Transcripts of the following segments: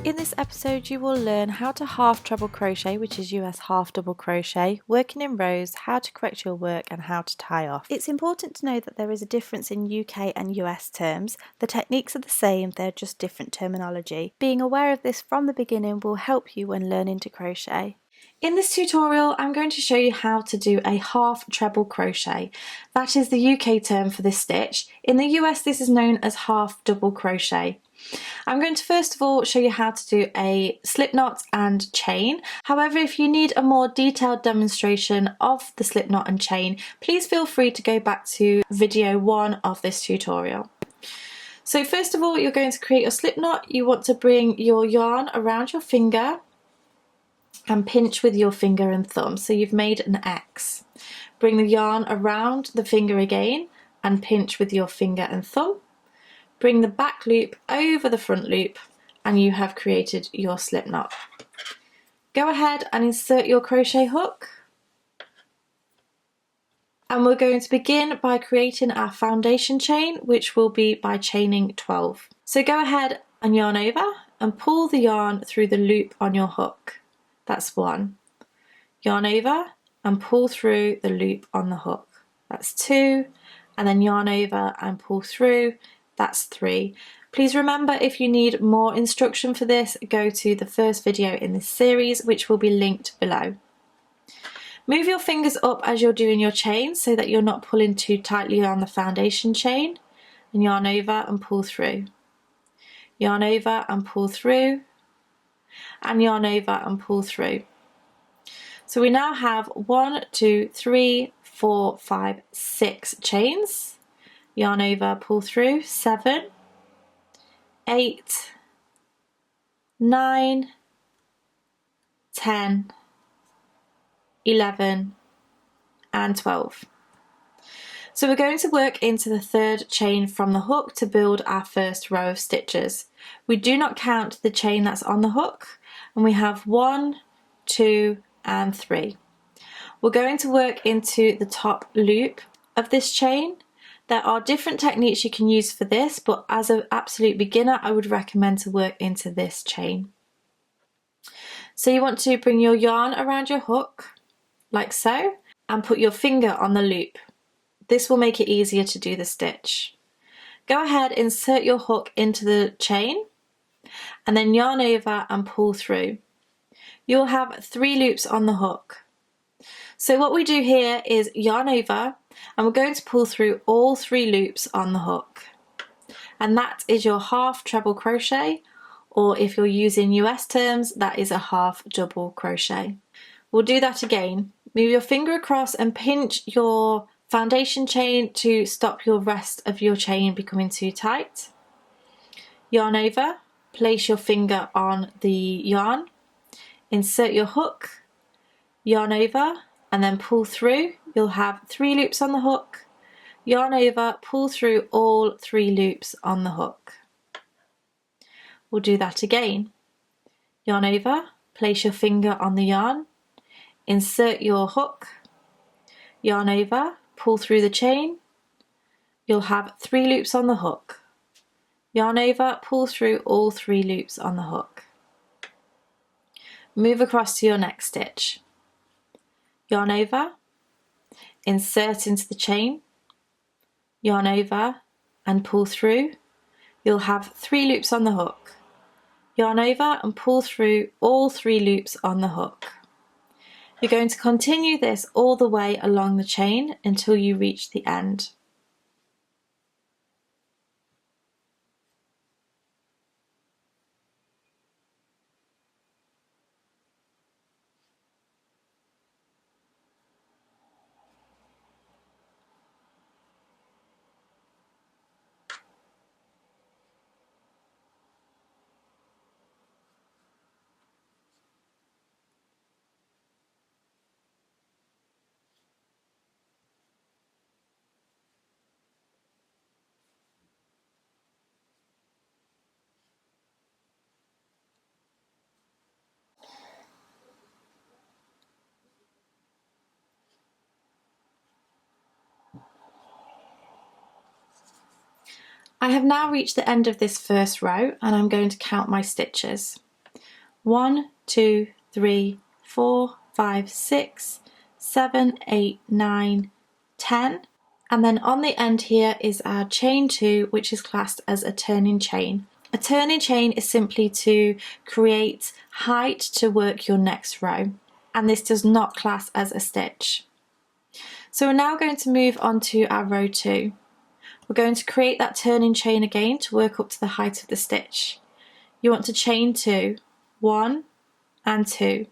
In this episode you will learn how to half treble crochet, which is US half double crochet, working in rows, how to correct your work and how to tie off. It's important to know that there is a difference in UK and US terms. The techniques are the same, they're just different terminology. Being aware of this from the beginning will help you when learning to crochet. In this tutorial I'm going to show you how to do a half treble crochet. That is the UK term for this stitch. In the US this is known as half double crochet. I'm going to first of all show you how to do a slip knot and chain. However, if you need a more detailed demonstration of the slip knot and chain, please feel free to go back to video 1 of this tutorial. So first of all, you're going to create your slip knot. You want to bring your yarn around your finger and pinch with your finger and thumb. So you've made an X. Bring the yarn around the finger again and pinch with your finger and thumb. Bring the back loop over the front loop and you have created your slip knot. Go ahead and insert your crochet hook. And we're going to begin by creating our foundation chain, which will be by chaining 12. So go ahead and yarn over and pull the yarn through the loop on your hook. That's 1. Yarn over and pull through the loop on the hook. That's 2. And then yarn over and pull through. That's 3. Please remember, if you need more instruction for this, go to the first video in this series, which will be linked below. Move your fingers up as you're doing your chain so that you're not pulling too tightly on the foundation chain, and yarn over and pull through. Yarn over and pull through, and yarn over and pull through. So we now have 1, 2, 3, 4, 5, 6 chains. Yarn over, pull through, 7, 8, 9, 10, 11 and 12. So we're going to work into the third chain from the hook to build our first row of stitches. We do not count the chain that's on the hook, and we have 1, 2 and 3. We're going to work into the top loop of this chain. There are different techniques you can use for this, but as an absolute beginner I would recommend to work into this chain. So you want to bring your yarn around your hook, like so, and put your finger on the loop. This will make it easier to do the stitch. Go ahead, insert your hook into the chain, and then yarn over and pull through. You'll have 3 loops on the hook. So what we do here is yarn over, and we're going to pull through all 3 loops on the hook. And that is your half treble crochet, or if you're using US terms, that is a half double crochet. We'll do that again. Move your finger across and pinch your foundation chain to stop your rest of your chain becoming too tight. Yarn over, place your finger on the yarn, insert your hook, yarn over, and then pull through. You'll have 3 loops on the hook, yarn over, pull through all 3 loops on the hook. We'll do that again. Yarn over, place your finger on the yarn, insert your hook, yarn over, pull through the chain. You'll have 3 loops on the hook, yarn over, pull through all 3 loops on the hook. Move across to your next stitch. Yarn over, insert into the chain, yarn over and pull through. You'll have 3 loops on the hook, yarn over and pull through all 3 loops on the hook. You're going to continue this all the way along the chain until you reach the end. I have now reached the end of this first row and I'm going to count my stitches. 1, 2, 3, 4, 5, 6, 7, 8, 9, 10. And then on the end here is our chain 2, which is classed as a turning chain. A turning chain is simply to create height to work your next row, and this does not class as a stitch. So we're now going to move on to our row 2. We're going to create that turning chain again to work up to the height of the stitch. You want to chain 2, 1 and 2.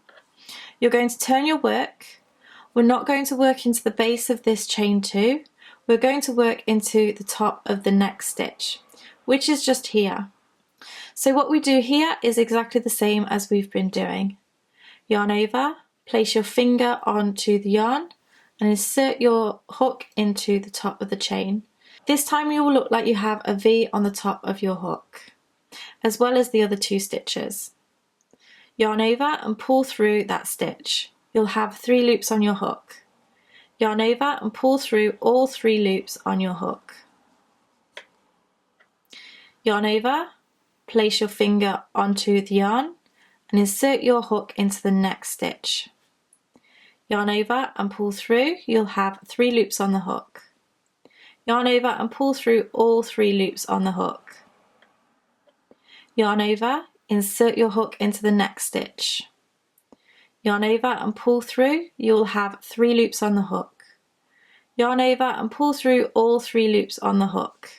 You're going to turn your work. We're not going to work into the base of this chain 2. We're going to work into the top of the next stitch, which is just here. So what we do here is exactly the same as we've been doing. Yarn over, place your finger onto the yarn and insert your hook into the top of the chain. This time you will look like you have a V on the top of your hook, as well as the other 2 stitches. Yarn over and pull through that stitch. You'll have 3 loops on your hook. Yarn over and pull through all 3 loops on your hook. Yarn over, place your finger onto the yarn and insert your hook into the next stitch. Yarn over and pull through, you'll have 3 loops on the hook. Yarn over and pull through all 3 loops on the hook. Yarn over, insert your hook into the next stitch. Yarn over and pull through, you'll have 3 loops on the hook. Yarn over and pull through all 3 loops on the hook.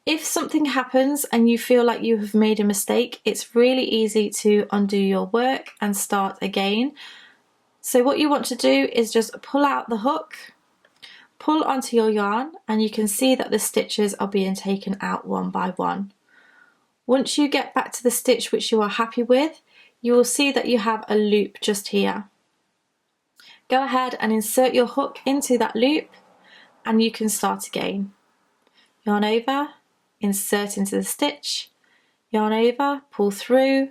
If something happens and you feel like you have made a mistake, it's really easy to undo your work and start again. So what you want to do is just pull out the hook, pull onto your yarn, and you can see that the stitches are being taken out one by one. Once you get back to the stitch which you are happy with, you will see that you have a loop just here. Go ahead and insert your hook into that loop and you can start again. Yarn over, insert into the stitch, yarn over, pull through,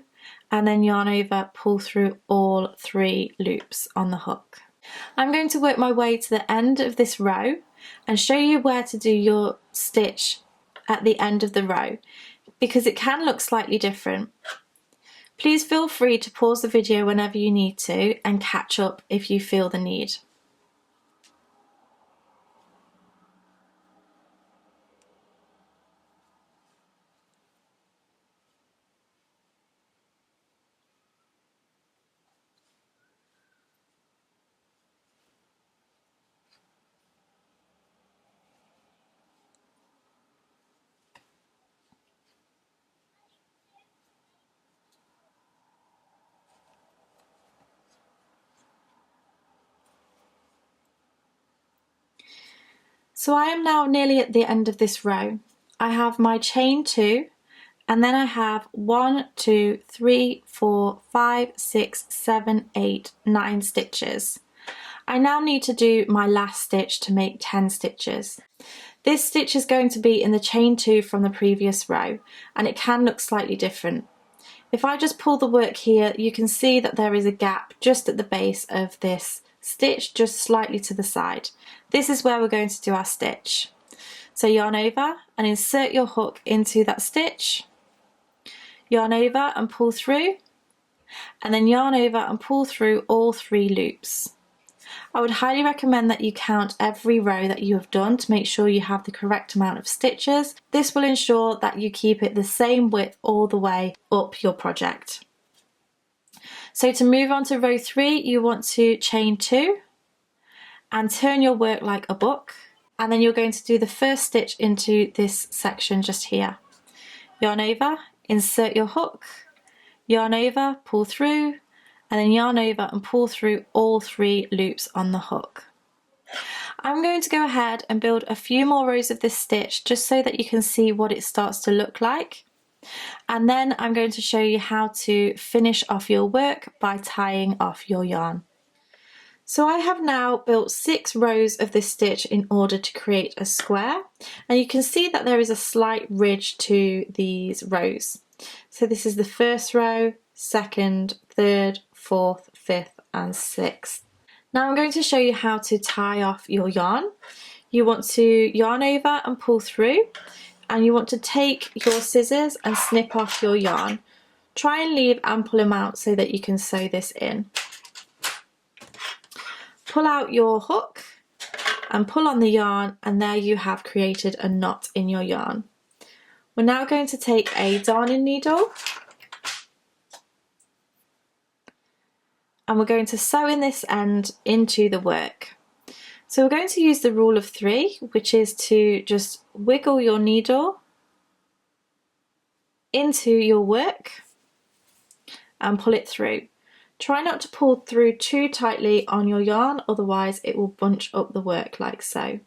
and then yarn over, pull through all 3 loops on the hook. I'm going to work my way to the end of this row and show you where to do your stitch at the end of the row, because it can look slightly different. Please feel free to pause the video whenever you need to and catch up if you feel the need. So I am now nearly at the end of this row. I have my chain 2, and then I have 1, 2, 3, 4, 5, 6, 7, 8, 9 stitches. I now need to do my last stitch to make 10 stitches. This stitch is going to be in the chain 2 from the previous row, and it can look slightly different. If I just pull the work here, you can see that there is a gap just at the base of this stitch, just slightly to the side. This is where we're going to do our stitch. So yarn over and insert your hook into that stitch, yarn over and pull through, and then yarn over and pull through all 3 loops. I would highly recommend that you count every row that you have done to make sure you have the correct amount of stitches. This will ensure that you keep it the same width all the way up your project. So to move on to row 3, you want to chain 2 and turn your work like a book, and then you're going to do the first stitch into this section just here. Yarn over, insert your hook, yarn over, pull through, and then yarn over and pull through all 3 loops on the hook. I'm going to go ahead and build a few more rows of this stitch just so that you can see what it starts to look like. And then I'm going to show you how to finish off your work by tying off your yarn. So I have now built 6 rows of this stitch in order to create a square, and you can see that there is a slight ridge to these rows. So this is the first row, second, third, fourth, fifth and sixth. Now I'm going to show you how to tie off your yarn. You want to yarn over and pull through, and you want to take your scissors and snip off your yarn Try and leave ample amount so that you can sew this in. Pull out your hook and pull on the yarn, and there you have created a knot in your yarn. We're now going to take a darning needle and we're going to sew in this end into the work. So we're going to use the rule of 3, which is to just wiggle your needle into your work and pull it through. Try not to pull through too tightly on your yarn, otherwise it will bunch up the work like so.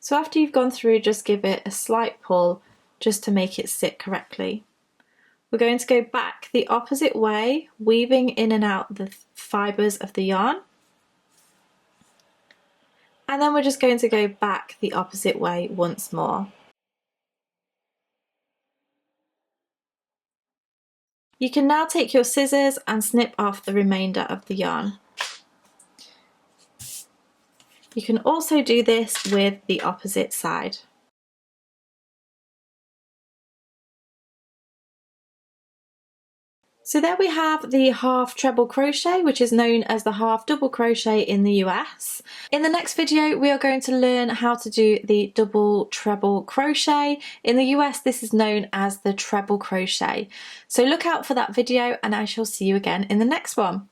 So after you've gone through, just give it a slight pull just to make it sit correctly. We're going to go back the opposite way, weaving in and out the fibres of the yarn. And then we're just going to go back the opposite way once more. You can now take your scissors and snip off the remainder of the yarn. You can also do this with the opposite side. So there we have the half treble crochet, which is known as the half double crochet in the US. In the next video, we are going to learn how to do the double treble crochet. In the US, this is known as the treble crochet. So look out for that video, and I shall see you again in the next one.